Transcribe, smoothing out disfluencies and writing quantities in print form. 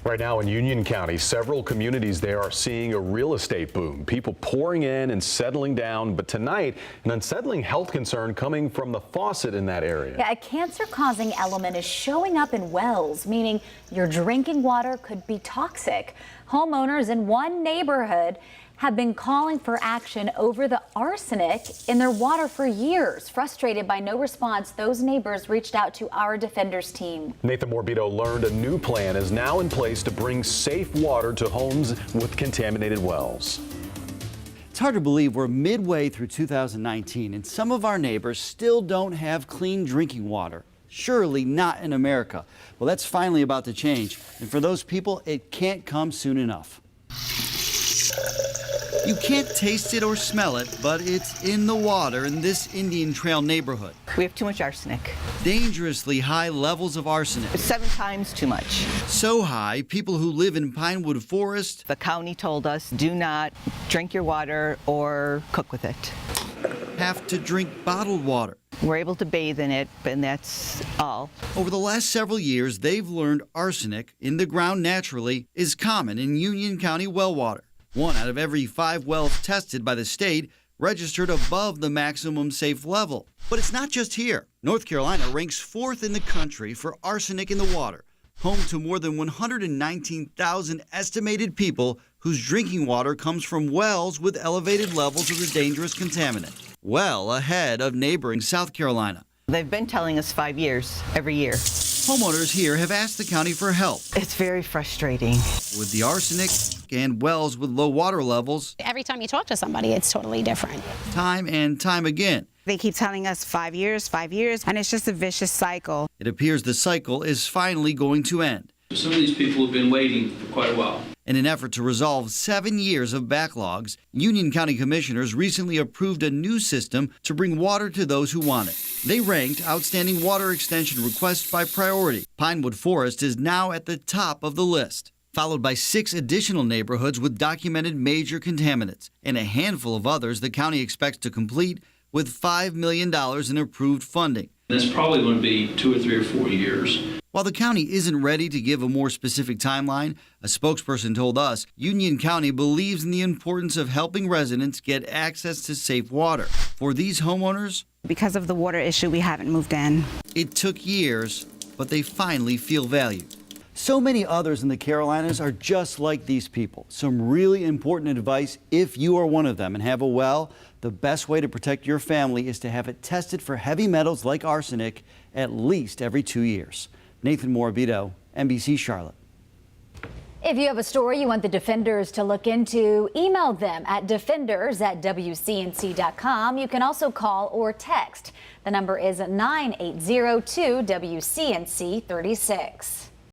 Right now in Union County, several communities there are seeing a real estate boom. People pouring in and settling down. But tonight, an unsettling health concern coming from the faucet in that area. Yeah, a cancer-causing element is showing up in wells, meaning your drinking water could be toxic. Homeowners in one neighborhood have been calling for action over the arsenic in their water for years. Frustrated by no response, those neighbors reached out to our Defenders team. Nathan Morbido learned a new plan is now in place to bring safe water to homes with contaminated wells. It's hard to believe we're midway through 2019 and some of our neighbors still don't have clean drinking water. Surely not in America. Well, that's finally about to change. And for those people, it can't come soon enough. You can't taste it or smell it, but it's in the water in this Indian Trail neighborhood. We have too much arsenic. Dangerously high levels of arsenic. 7 times too much. So high, people who live in Pinewood Forest. The county told us, do not drink your water or cook with it. Have to drink bottled water. We're able to bathe in it, and that's all. Over the last several years, they've learned arsenic in the ground naturally is common in Union County well water. 1 out of every 5 wells tested by the state registered above the maximum safe level. But it's not just here. North Carolina ranks 4th in the country for arsenic in the water, home to more than 119,000 estimated people whose drinking water comes from wells with elevated levels of the dangerous contaminant, well ahead of neighboring South Carolina. They've been telling us 5 years, every year. Homeowners here have asked the county for help. It's very frustrating. With the arsenic and wells with low water levels, every time you talk to somebody, it's totally different. Time and time again. They keep telling us 5 years, and it's just a vicious cycle. It appears the cycle is finally going to end. Some of these people have been waiting for quite a while. In an effort to resolve 7 years of backlogs, Union County commissioners recently approved a new system to bring water to those who want it. They ranked outstanding water extension requests by priority. Pinewood Forest is now at the top of the list, followed by 6 additional neighborhoods with documented major contaminants, and a handful of others the county expects to complete with $5 million in approved funding. That's probably going to be 2 or 3 or 4 years. While the county isn't ready to give a more specific timeline, a spokesperson told us Union County believes in the importance of helping residents get access to safe water. For these homeowners, Because of the water issue, we haven't moved in. it took years, but they finally feel valued. So many others in the Carolinas are just like these people. Some really important advice if you are one of them and have a well. The best way to protect your family is to have it tested for heavy metals like arsenic at least every 2 years. Nathan Morbido, NBC Charlotte. If you have a story you want the Defenders to look into, email them at defenders@wcnc.com. You can also call or text. The number is 980-2WCNC 36.